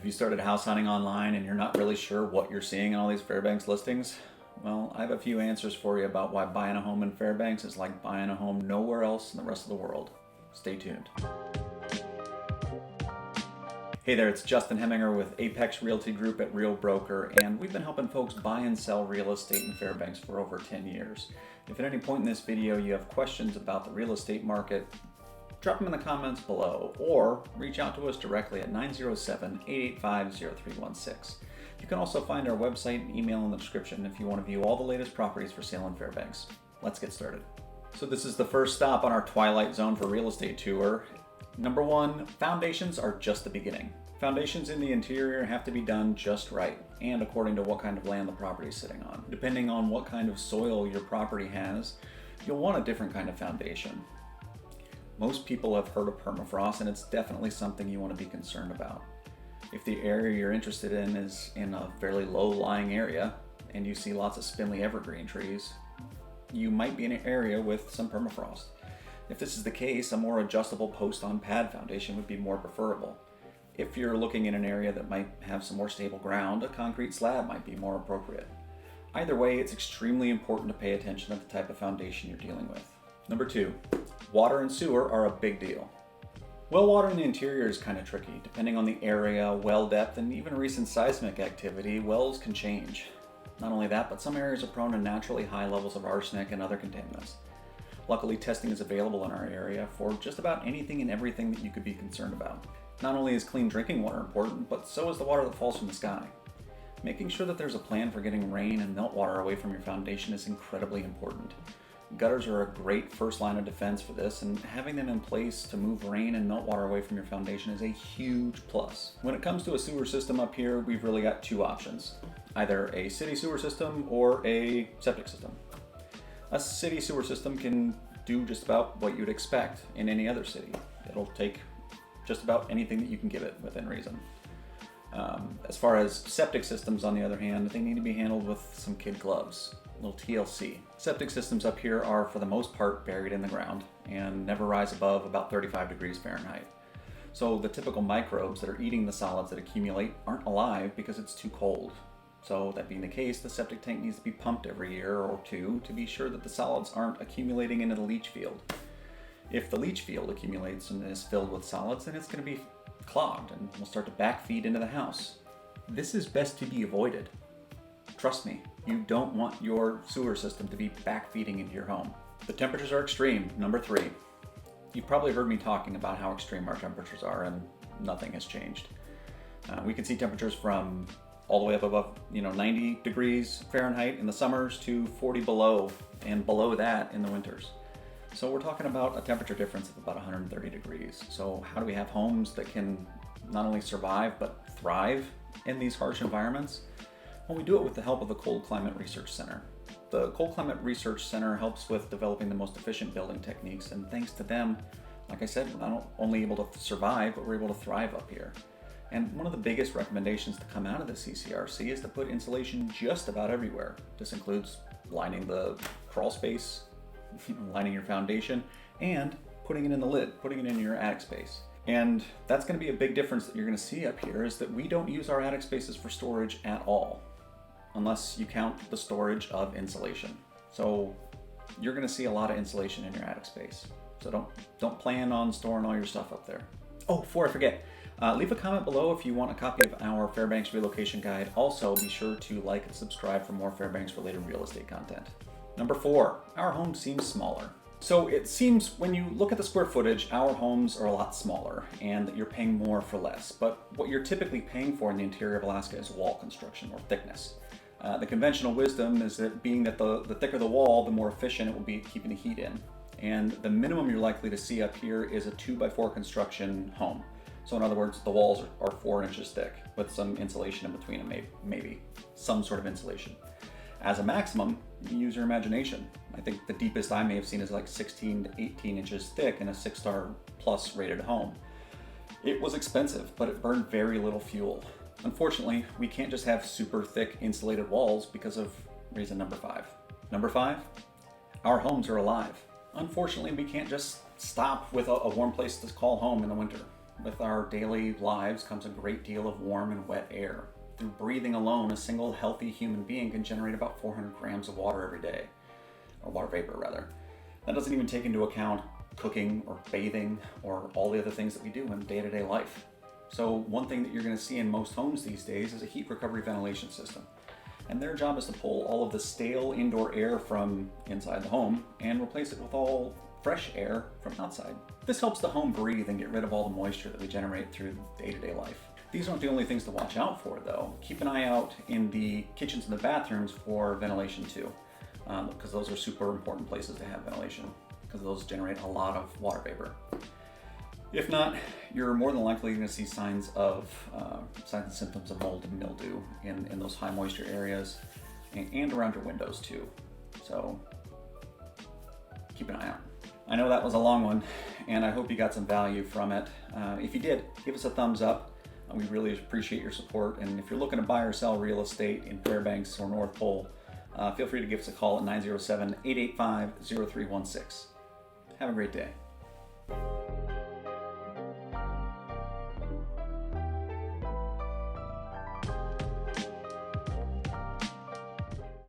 Have you started house hunting online and you're not really sure what you're seeing in all these Fairbanks listings? Well, I have a few answers for you about why buying a home in Fairbanks is like buying a home nowhere else in the rest of the world. Stay tuned. Hey there, it's Justin Heminger with Apex Realty Group at Real Broker, and we've been helping folks buy and sell real estate in Fairbanks for over 10 years. If at any point in this video you have questions about the real estate market, drop them in the comments below or reach out to us directly at 907-885-0316. You can also find our website and email in the description if you want to view all the latest properties for sale in Fairbanks. Let's get started. So this is the first stop on our Twilight Zone for real estate tour. Number one, foundations are just the beginning. Foundations in the interior have to be done just right and according to what kind of land the property is sitting on. Depending on what kind of soil your property has, you'll want a different kind of foundation. Most people have heard of permafrost, and it's definitely something you want to be concerned about. If the area you're interested in is in a fairly low-lying area and you see lots of spindly evergreen trees, you might be in an area with some permafrost. If this is the case, a more adjustable post-on-pad foundation would be more preferable. If you're looking in an area that might have some more stable ground, a concrete slab might be more appropriate. Either way, it's extremely important to pay attention to the type of foundation you're dealing with. Number two, water and sewer are a big deal. Well water in the interior is kind of tricky. Depending on the area, well depth, and even recent seismic activity, wells can change. Not only that, but some areas are prone to naturally high levels of arsenic and other contaminants. Luckily, testing is available in our area for just about anything and everything that you could be concerned about. Not only is clean drinking water important, but so is the water that falls from the sky. Making sure that there's a plan for getting rain and meltwater away from your foundation is incredibly important. Gutters are a great first line of defense for this, and having them in place to move rain and meltwater away from your foundation is a huge plus. When it comes to a sewer system up here, we've really got two options. Either a city sewer system or a septic system. A city sewer system can do just about what you'd expect in any other city. It'll take just about anything that you can give it within reason. As far as septic systems, on the other hand, they need to be handled with some kid gloves. A little TLC. Septic systems up here are for the most part buried in the ground and never rise above about 35 degrees Fahrenheit. So the typical microbes that are eating the solids that accumulate aren't alive because it's too cold. So that being the case, the septic tank needs to be pumped every year or two to be sure that the solids aren't accumulating into the leach field. If the leach field accumulates and is filled with solids, then it's going to be clogged and will start to backfeed into the house. This is best to be avoided. Trust me, you don't want your sewer system to be backfeeding into your home. The temperatures are extreme. Number three. You've probably heard me talking about how extreme our temperatures are, and nothing has changed. We can see temperatures from all the way up above 90 degrees Fahrenheit in the summers to 40 below and below that in the winters. So we're talking about a temperature difference of about 130 degrees. So how do we have homes that can not only survive but thrive in these harsh environments? Well, we do it with the help of the Cold Climate Research Center. The Cold Climate Research Center helps with developing the most efficient building techniques, and thanks to them, like I said, we're not only able to survive, but we're able to thrive up here. And one of the biggest recommendations to come out of the CCRC is to put insulation just about everywhere. This includes lining the crawl space, lining your foundation, and putting it in the lid, putting it in your attic space. And that's going to be a big difference that you're going to see up here, is that we don't use our attic spaces for storage at all, unless you count the storage of insulation. So you're going to see a lot of insulation in your attic space. So don't plan on storing all your stuff up there. Oh, before I forget, leave a comment below if you want a copy of our Fairbanks relocation guide. Also, be sure to like and subscribe for more Fairbanks related real estate content. Number four, our home seems smaller. So it seems when you look at the square footage, our homes are a lot smaller and that you're paying more for less. But what you're typically paying for in the interior of Alaska is wall construction or thickness. The conventional wisdom is that being that the thicker the wall, the more efficient it will be at keeping the heat in. And the minimum you're likely to see up here is a 2x4 construction home. So in other words, the walls are 4 inches thick with some insulation in between them, maybe some sort of insulation. As a maximum, you use your imagination. I think the deepest I may have seen is like 16 to 18 inches thick in a 6-star plus rated home. It was expensive, but it burned very little fuel. Unfortunately, we can't just have super thick insulated walls because of reason number 5. Number 5, our homes are alive. Unfortunately, we can't just stop with a warm place to call home in the winter. With our daily lives comes a great deal of warm and wet air. Through breathing alone, a single healthy human being can generate about 400 grams of water every day, or water vapor rather. That doesn't even take into account cooking or bathing or all the other things that we do in day-to-day life. So one thing that you're going to see in most homes these days is a heat recovery ventilation system. And their job is to pull all of the stale indoor air from inside the home and replace it with all fresh air from outside. This helps the home breathe and get rid of all the moisture that we generate through day-to-day life. These aren't the only things to watch out for though. Keep an eye out in the kitchens and the bathrooms for ventilation too, because those are super important places to have ventilation, because those generate a lot of water vapor. If not, you're more than likely going to see signs and symptoms of mold and mildew in those high moisture areas and around your windows too. So keep an eye out. I know that was a long one, and I hope you got some value from it. If you did, give us a thumbs up. We really appreciate your support. And if you're looking to buy or sell real estate in Fairbanks or North Pole, feel free to give us a call at 907-885-0316. Have a great day.